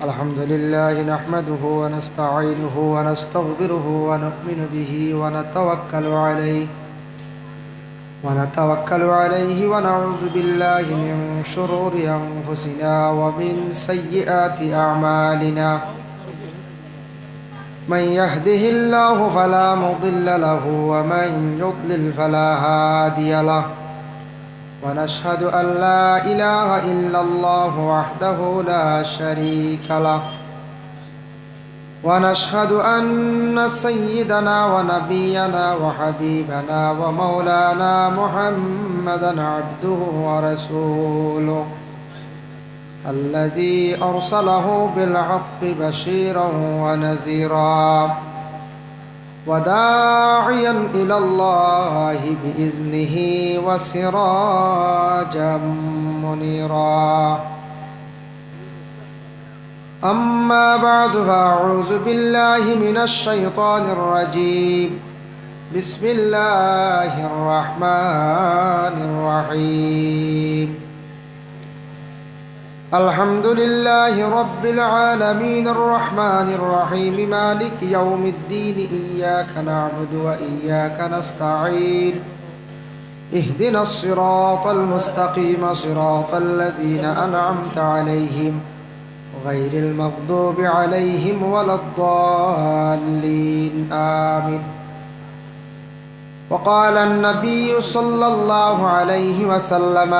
الحمد لله نحمده ونستعينه ونستغفره ونؤمن به ونتوكل عليه ونعوذ بالله من شرور أنفسنا ومن سيئات أعمالنا. من يهده الله فلا مضل له ومن يضلل فلا هادي له. ونشهد أن لا إله إلا الله وحده لا شريك له. ونشهد أن سيدنا ونبينا وحبيبنا ومولانا محمدا عبده ورسوله الذي أرسله بالحق بشيرا ونذيرا وداعيا إلى الله بإذنه وسراجا منيرا. أما بعد فأعوذ بالله من الشيطان الرجيم. بسم الله الرحمن الرحيم. الحمد لله رب العالمين الرحمن الرحيم مالك يوم الدين إياك نعبد وإياك نستعين. اهدنا الصراط المستقيم صراط الذين أنعمت عليهم غير المغضوب عليهم ولا الضالين آمين. وقال النبي صلى الله عليه وسلم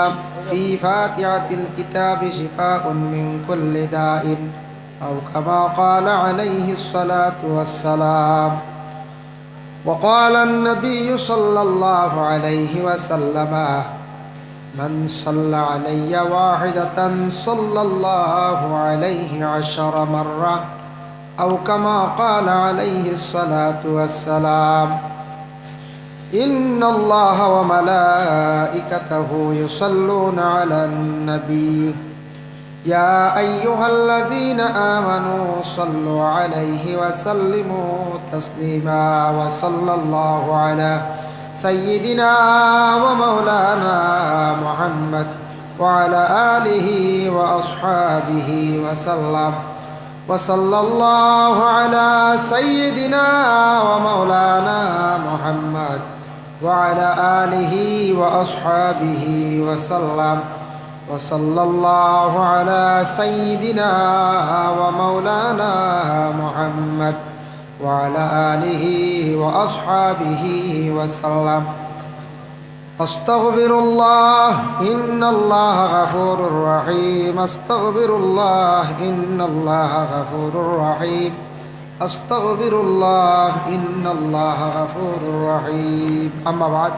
في فاتحة الكتاب شفاء من كل داء أو كما قال عليه الصلاة والسلام. وقال النبي صلى الله عليه وسلم من صلى علي واحدة صلى الله عليه 10 مرة أو كما قال عليه الصلاة والسلام. إن الله وملائكته يصلون على النبي يا أيها الذين آمنوا صلوا عليه وسلموا تسليما. وصلى الله على سيدنا ومولانا محمد وعلى آله وأصحابه وسلم. وصلى الله على سيدنا ومولانا محمد وعلى آله وأصحابه وسلم. وصلى الله على سيدنا ومولانا محمد وعلى آله وأصحابه وسلم. أستغفر الله إن الله غفور رحيم. أستغفر الله إن الله غفور رحيم. أستغفر الله إن الله غفور رحيم. أما بعد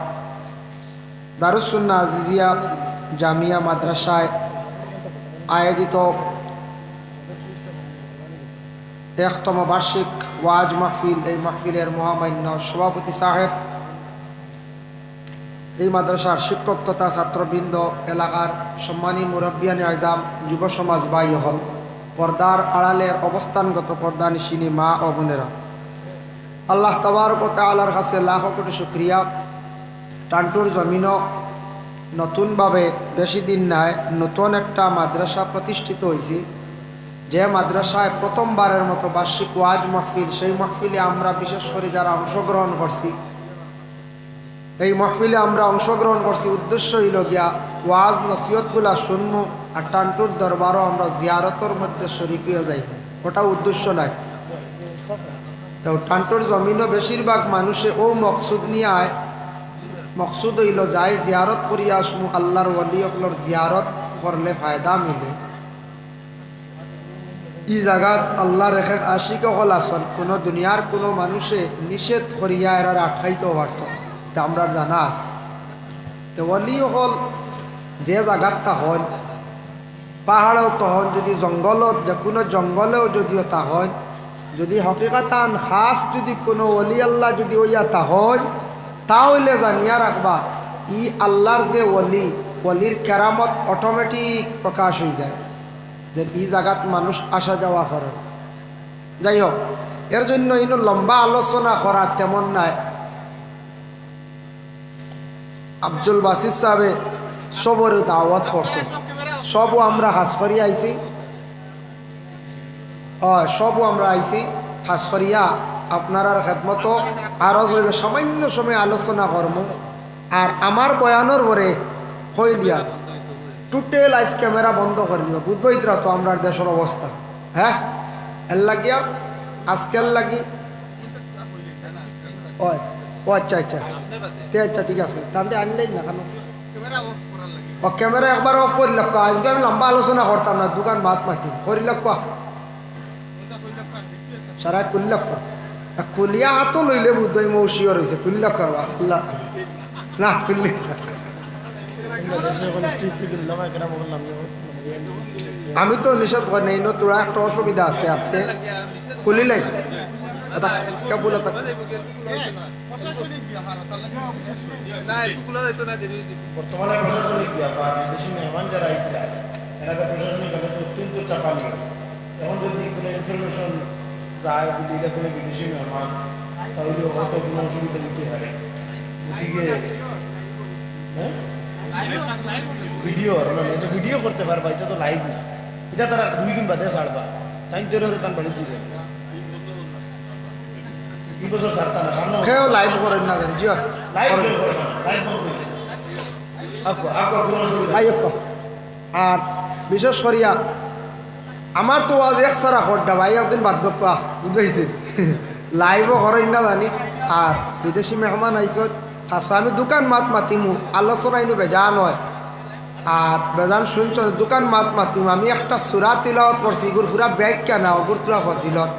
দারুস সুন্নাহ আজিজিয়া জামিয়া মাদ্রাসায় আয়োজিত ১তম বার্ষিক ওয়াজ মাহফিল, এই মাহফিলের মহামান্য সভাপতি সাহেব, এই মাদ্রাসার শিক্ষক তথা ছাত্রবৃন্দ, এলাকার সম্মানী মুরব্বিয়ানে আজম, যুব সমাজ ভাই হল, পর্দার আড়ালের অবস্থানগত পর্দা নিশিনী মা ও বোনেরা, আল্লাহ তাবারক ওয়া তাআলার কাছে লাখ কোটি শুকরিয়া। টান্টুর জমিনও নতুনভাবে বেশি দিন নাই নতুন একটা মাদ্রাসা প্রতিষ্ঠিত হয়েছে, যে মাদ্রাসায় প্রথমবারের মতো বার্ষিক ওয়াজ মাহফিল, সেই মাহফিলে আমরা বিশেষ করে যারা অংশগ্রহণ করছি, এই মাহফিলে আমরা অংশগ্রহণ করছি, উদ্দেশ্য হইল গিয়া ওয়াজ নসিহতগুলা শুনবো আর টান্টুর দরবারও আমরা জিয়ারতের মধ্যে শরীক হয়ে যাই, ওটা উদ্দেশ্য নাই। তো টান্টুর জমিনও বেশিরভাগ মানুষে ও মকসুদ নিয়ে আয়, মকসুদ হইল যাই জিয়ারত করিয়া আসমু, আল্লাহর ওয়ালিয়কলর জিয়ারত করলে ফায়দা মিলে। ই জায়গাত আল্লাহ রেখে আশিক হল আসন, কোনো দুনিয়ার কোনো মানুষে নিষেধ করিয়া এরা আটকাইতেও পারত, তা আমরা জানা আস। তো ওয়ালি হল যে জায়গাত তাহন, পাহাড়েও তহন, যদি জঙ্গলত, যে কোনো জঙ্গলেও যদিও তাহন, যদি হকিকাতান খাস যদি কোনো ওলি আল্লাহ যদি ওইয়া তাহন, তাহলে জানিয়া রাখবা ই আল্লাহর যে ওলির কেরামত অটোমেটিক প্রকাশ হয়ে যায়, যে এই জায়গাত মানুষ আসা যাওয়া করে। যাই হোক, এর জন্য ইনো লম্বা আলোচনা করা তেমন নাই। আব্দুল বাসির সাহেবে সবরে দাওয়াত করছে, সবও আমরা হাস করি আইছি। হয় সবও আমরা আইছি খাস করিয়া আপনার খেদমত আরও হইল সামান্য সময় আলোচনা করম আর আমার বয়ানোর পরে হইলিয়া টোটাল আইস ক্যামেরা বন্ধ করে দিব বুঝবইতরা তো আমরা দেশের অবস্থা হ্যাঁ এর লাগিয়া আজকের লাগি ওই ও আচ্ছা আচ্ছা আচ্ছা ঠিক আছে তাহলে আনলেন না কেন ও ক্যামেরা একবার অফ করিল আজকে আমি লম্বা আলোচনা করতাম না দোকান মাত মাতিম করিল সারা কুল্ল খুলিয়া হাতও লইলে বুদ্ধই মৌসিও রয়েছে কুল্ল করবা আল্লাহ না খুললি আমি তো নিষেধ করি নাই তোরা একটা অসুবিধা আছে আজকে খুলিলেন কেবল বর্তমানে প্রশাসনিক ব্যাপার বিদেশি মেহমান যারা আইতরা এরা প্রশাসনিক অত্যন্ত চাপা নিয়ে এখন যদি কোনো ইনফরমেশন যায় বলি এটা কোনো বিদেশি মেহমান তাহলে হয়তো কোনো অসুবিধা দিতে পারে গতিকে ভিডিও মানে যে ভিডিও করতে পারবা এটা তো লাইভ না এটা তারা 2 দিন বাদে ছাড়বা তাই তোর তার বাড়ি দিবে এই বছর ছাড়তা না সামনে কেউ লাইভ করেন না জানি জি লাইভ লাইভ আর বিশেষ করিয়া আমার তো আজ এক সারা খড্ডা ভাই একদিন বার্ধক্য বুঝেছেন লাইভও করেন না জানি আর বিদেশি মেহমান আইসত খাস আমি দোকান মাত মাতিমু আলোচনা ইনু বেজান হয় আর বেজান শুনছ দোকান মাত মাতিমু আমি একটা সুরা তিলাওয়াত করছি এগুর পুরা ব্যাগ কেনা ওগুর পুরা ফজিলত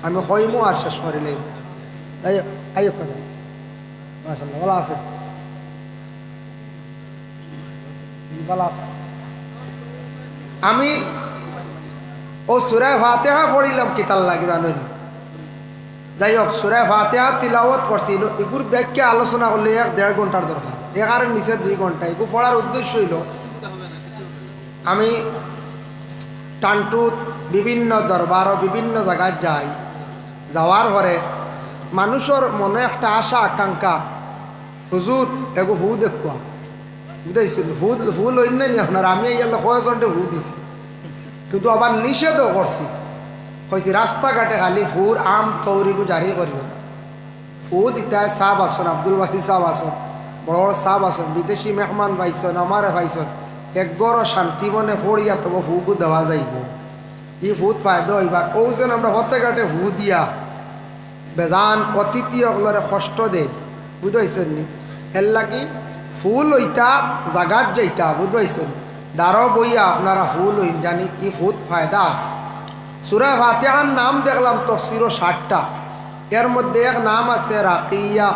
আমি কইমু আর শেষ করিলাম আইও কথা মাশাআল্লাহ ভালো আছে আমি ও সূরা ফাতিহা পড়িলাম কিতাল লাগে জানেন যাই হোক সূরা ফাতিহা তিলাওয়াত করছিল এগুর ব্যাখ্যা আলোচনা করলে 1.5 ঘন্টার দরকার 11-এর নিচে 2 ঘন্টা এগু পড়ার উদ্দেশ্য হইল আমি টানটুত বিভিন্ন দরবার ও বিভিন্ন জায়গায় যাই যাওয়ার পরে মানুষের মনে একটা আশা আকাঙ্ক্ষা হুজুর এগু হু দেখুয়া বুঝাইছিল ভুল হইন নাই আপনার আমি এগুলো কয়েকজনটে ভু দিছি কিন্তু আবার নিষেধও করছি কইছি রাস্তাঘাটে খালি ফুর আম তৌরিগু জারি করিব না ফু দিতায় সাহ আসন আব্দুল ওয়াহিদ সাহ আসন বড় বড় সাহ আসন বিদেশি মেহমান পাইছন আমারে পাইছন একগর শান্তি মনে পড়িয়া তবু ফুকু দেওয়া যাইব ই ফুত ফায়দা হইবার ও যেন আমরা হতে ঘাটে ভু দিয়া বেজান অতিথি অগলরে কষ্ট দে বুঝাইছেন নি এর লাগি ফুল হইতা জাগাত যাইতা বুঝবাইছেন দাঁড়ো বইয়া আপনারা ফুল হইন জানি কি ফুত ফায়দা আছে সূরা ফাতিহার নাম দেখলাম তফসিরও 60টা এর মধ্যে এক নাম আছে রাকিয়া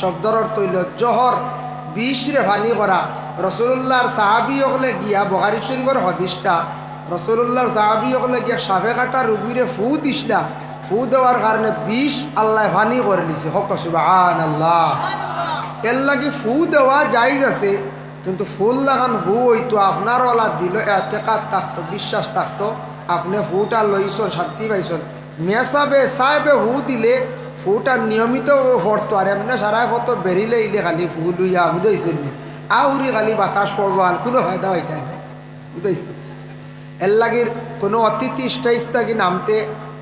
শব্দর অর্থ হইল জহর 20 রে ভানি করা রসুল্লাহর সাহাবি হলে গিয়া বুখারী শরীফের হাদিসটা রসুল্লাহর সাহাবি হলে গিয়া সাফে কাটা রুগীরে ফু দিসলা ফু দেওয়ার কারণে 20 আল্লাহ ভানি করে দিছে হক সুবহানাল্লাহ এর লাগে ফু দেওয়া জায়েজ আছে কিন্তু ফুল লাগান ফু হইতো আপনার ওলা দিল এতেকাদ থাকতো বিশ্বাস থাকতো আপনি ফুটা লইছন শান্তি পাইছন মেসাবে সাহেবে ফু দিলে ফুটা নিয়মিত পড়তো আর এমনি সারাই ফটো বেরিলে ইলে খালি ফু লইয়া বুঝাইছেন নি আউরি খালি বাতাস পড়বো আর কোনো ফায়দা হইতে না বুঝাইছেন এর লাগির কোনো অতিথি স্টেজ থাকি নামতে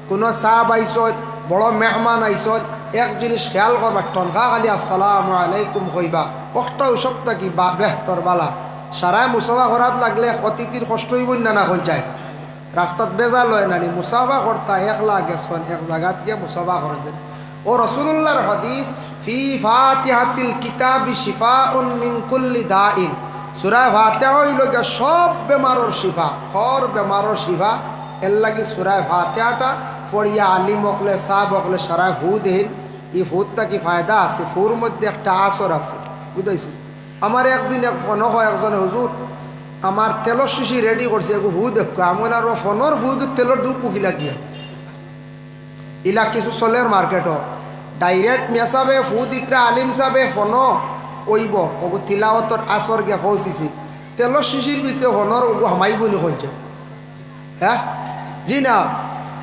কোনো সাহাব আইসত বড় মেহমান আইসত এক জিনিস খেয়াল করবা টনকা খালি আসসালামু আলাইকুম কইবা কষ্ট সব থাকি বা বেহতর বালা সারাই মুসাফা করাত লাগলে অতিথির কষ্ট হইব না না কোন যায় রাস্তাত বেজা লয় নানি মুসাফা করতা একলা গেছন এক জায়গাত গিয়ে মুসাফা করেন ও রসুল্লাহর হাদিস ফি ফাতিহাতিল কিতাবি শিফাউন মিন কুল্লি দাইন সূরা ফাতিহা হইল গিয়া সব বেমারর শিফা হর বেমারর শিফা এর লাগি সূরা ফাতিহাটা পড়িয়া আলিম হকলে সাহাব হকলে সারা ফু দেন এই ফুটটা কি ফায়দা আছে ফুর মধ্যে একটা আসর আছে বুঝাইছি আমার একদিন এক ফোন হয় একজন হুজুর আমার তেলর শিশি রেডি করছে এগু হু দেখো আমার আর ফোনের হু তেলর দু পুকিলা গিয়া ইলা কিছু চলের মার্কেটও ডাইরেক্ট মেসাবে ফু দিত্রা আলিম সাবে ফোন ওইব ওগু তিলাওয়াতর আসর গিয়া পৌঁছিছি তেলর শিশির ভিতরে ফোনের ওগু হামাইব নি কইছে হ্যাঁ জি না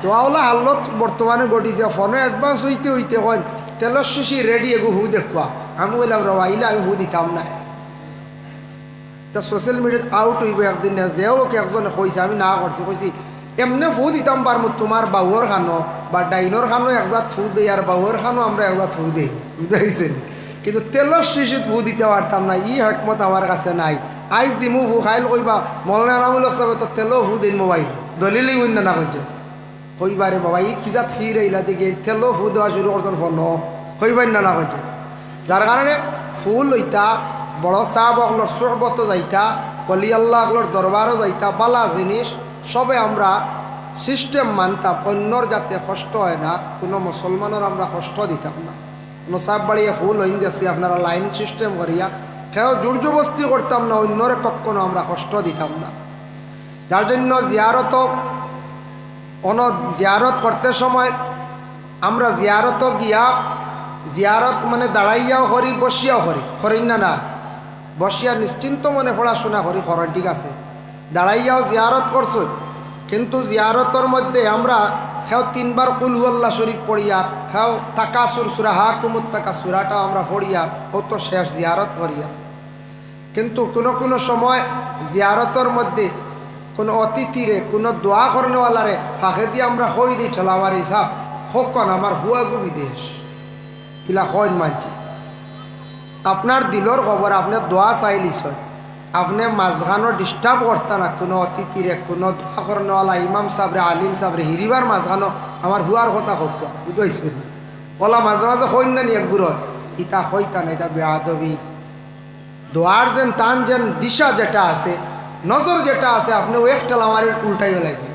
তো আওলা হালত বর্তমানে ঘটিছে ফোনে অ্যাডভান্স হইতে হইতে হয় তেলর শিশি রেডি এগু হু দেখুয়া আমি বললাম রবা ইলা আমি হু দিতাম না তা সোশ্যাল মিডিয়াত আউট হইব একদিন যেও একজনে কইছে আমি না করছি কইছি এমনি ফু দিতাম পারমু তোমার বাউর খানো বা ডাইনোর খানো একজাত ফু দেই আর বাউর খানো আমরা একজাত ফু দেই, বুঝাইছেন? কিন্তু তেলর শিশিত ফু দিতে পারতাম না, ই হকমত আমার কাছে নাই। আইস দিমু ফু খাইল কইবা মৌলানা রামুলক সাহেব তো তেলও ফু দিন মোবাইল দলিলই অন্য না কইছে কইবারে বাবা ই কিজাত ফির এইলা দিকে তেলও ফু দেওয়া শুরু করছেন ফোন কইবার না কইছে। যার কারণে ফুল হইতা বড় সাহাব অকলর সোহবত যাইতা, অলি আল্লাহ অকলর দরবারও যাইতা, বালা জিনিস সবে আমরা সিস্টেম মানতাম, অন্যর যাতে কষ্ট হয় না, কোনো মুসলমানের আমরা কষ্ট দিতাম না। কোনো সাপ বাড়িয়ে ফুল হইন দেখছি আপনারা লাইন সিস্টেম করিয়া কেউ জোরজবস্তি করতাম না, অন্যরে কখনো আমরা কষ্ট দিতাম না। যার জন্য জিয়ারত করতে সময় আমরা জিয়ারত গিয়া জিয়ারত মানে দাঁড়াইয়াও করি বসিয়াও করি না বসিয়া নিশ্চিন্ত মনে পড়াশোনা করি করেন, ঠিক আছে। দাঁড়াইয়াও জিয়ারত করছো, কিন্তু জিয়ারতের মধ্যে আমরা খেও 3 বার কুল হুয়াল্লাহ শরীফ পড়িয়া খেও তাকাসুর সূরা হাকুমুত তাকাসুরাটাও আমরা পড়িয়া ও তো শেষ জিয়ারত করিয়া। কিন্তু কোনো সময় জিয়ারতের মধ্যে কোনো অতিথিরে কোনো দোয়া করনেওয়ালারে ফাঁকে দিয়ে আমরা হই দিই ঠেলা আমার হিসাব হকন আমার হুয়াগু বিদেশ কিলা হইন মানছি। আপনার দিলর খবর আপনি দোয়া চাইলিস, আপনি মাঝখানো ডিস্টার্ব করতা না কোনো অতিথিরে কোনো দোয়া করনেওয়ালা ইমাম সাহেবরে আলিম সাহেবরে হিরিবার মাঝখানো আমার হুয়ার কথা হোক বুঝাইছেন। ওলা মাঝে মাঝে হইন না নি একগুর ইটা হইতা না, এটা বেআদবি। দোয়ার যেন টান যেন দিশা যেটা আছে, নজর যেটা আছে, আপনি ও একটা আমার উল্টাই বেলাই দিন।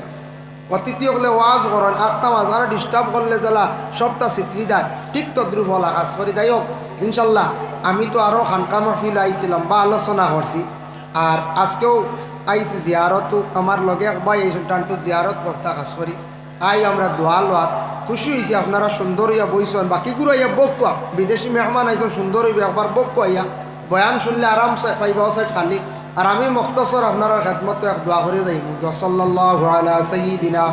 অতিথি হলে ওয়াজ করেন আত্মা মাঝারা ডিস্টার্ব করলে জ্বালা সবটা চিত্রি দেয়, ঠিক তদ্রুপ হলা কাজ করে। যাই হোক ইনশাল্লাহ আমি তো আরও খানকা মাহফিল আইছিলাম বা আলোচনা করছি, আর আজকেও আইছি জিয়ারত। আমার লগে একবার এই টানটু জিয়ারত করতে কাজ করি আই আমরা দোয়া লোয়া খুশি হয়েছি। আপনারা সুন্দর হইয়া বইছেন, বাকিগুলো ইয়া বক বিদেশি মেহমান আইসন সুন্দর হইবে একবার বক ইয়া বয়ান শুনলে আরাম পাইবা সাইড খালি। আর আমি মুখতসর আপনারা খেদমত এক দোয়া করে যাইব। সাল্লাল্লাহু আলা সাইয়্যিদিনা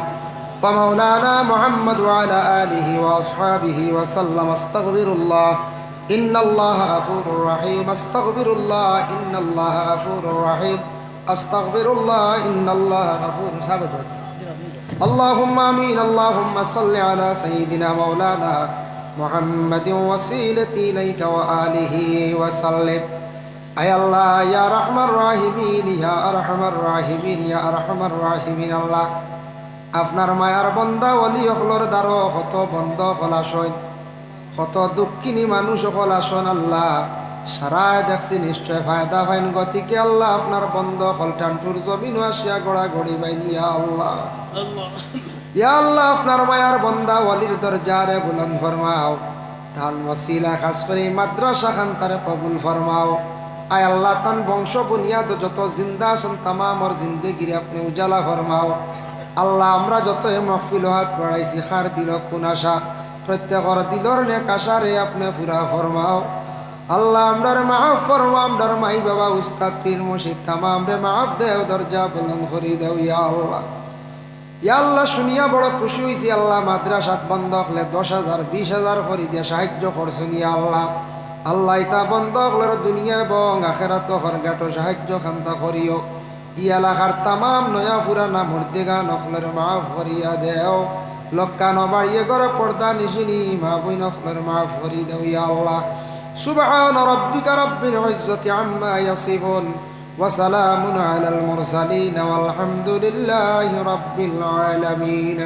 ওয়া মাওলানা মুহাম্মদ ওয়া আলা আলিহি ওয়া আসহাবিহি ওয়া সাল্লাম। আস্তাগফিরুল্লাহ ইন্নাল্লাহা গাফুরুর রহিম, আস্তাগফিরুল্লাহ ইন্নাল্লাহা গাফুরুর রহিম, আস্তাগফিরুল্লাহ ইন্নাল্লাহা গাফুরুর সাবত। আল্লাহুম্মা আমিন। আল্লাহুম্মা সাল্লি আলা সাইয়্যিদিনা মাওলানা মুহাম্মাদিন ওয়াসিলাতি ইলাইকা ওয়া আলিহি ওয়া সাল্লিম। আয় আল্লাহ ইয়া রহমান রাহিমিন, ইয়া আরহামার রাহিমিন, ইয়া আরহামার রাহিমিন। আল্লাহ আপনার মায়ার বন্দা ওলি হকলর দ্বারো কত বন্ধ খোলাসন, কত দুঃখিনী মানুষ খোলাসন। আল্লাহ সারায় দেখছি নিশ্চয় ফায়দা পাইন গতিকে আল্লাহ আপনার বন্ধ হলটানটুর জমিন আসিয়া গড়া গড়ি বাইনি। ইয়া আল্লাহ ইয়া আল্লাহ আপনার মায়ার বন্দা ওলির দরজারে বুলন্দ ফরমাও, তান ওসিলা খাস করে মাদ্রাসা খান তারে কবুল ফরমাও। আয় আল্লাহ তান বংশ বুনিয়াদ যত জিন্দা আছেন তামামর জিন্দেগিরে আপনি উজালা ফরমাও। আল্লাহ আমরা যত মহফিল হাত বাড়াইছি খার দিল কোন আশা, প্রত্যেকর দিলর নেক আশারে আপনি পুরা ফরমাও। আল্লাহ আমরার মাফ ফরমাও, আমরার মাই বাবা উস্তাদ পীর মুর্শিদ তামাম রে মাফ দেও, দরজা বুলন্দ করি দেও। ইয়া আল্লাহ ইয়া আল্লাহ শুনিয়া বড় খুশি হয়েছি। আল্লাহ মাদ্রাসাত বন্ধ হলে 10,000 20,000 করে দিয়ে সাহায্য করছেন। ইয়া আল্লাহ আল্লাহ ইতা বন্ধ হলের দুনিয়া এবং আখেরাত হরগাটো সাহায্য খান্তা করিও। ই এলাকার তামাম নয়া ফুরানা মর্দেগা নখলের মাফ করিয়া দেও। লক্কানো বাড়িয়ে করে পর্দা নিশিনি মা বই নখলের মাফ করি দেও। ইয়া আল্লাহ সুবহান রাব্বিকা রাব্বিল ইজ্জাতি আম্মা ইয়াসিফুন ওয়া সালামুন আলাল মুরসালিন ওয়াল হামদুলিল্লাহি রাব্বিল আলামিন।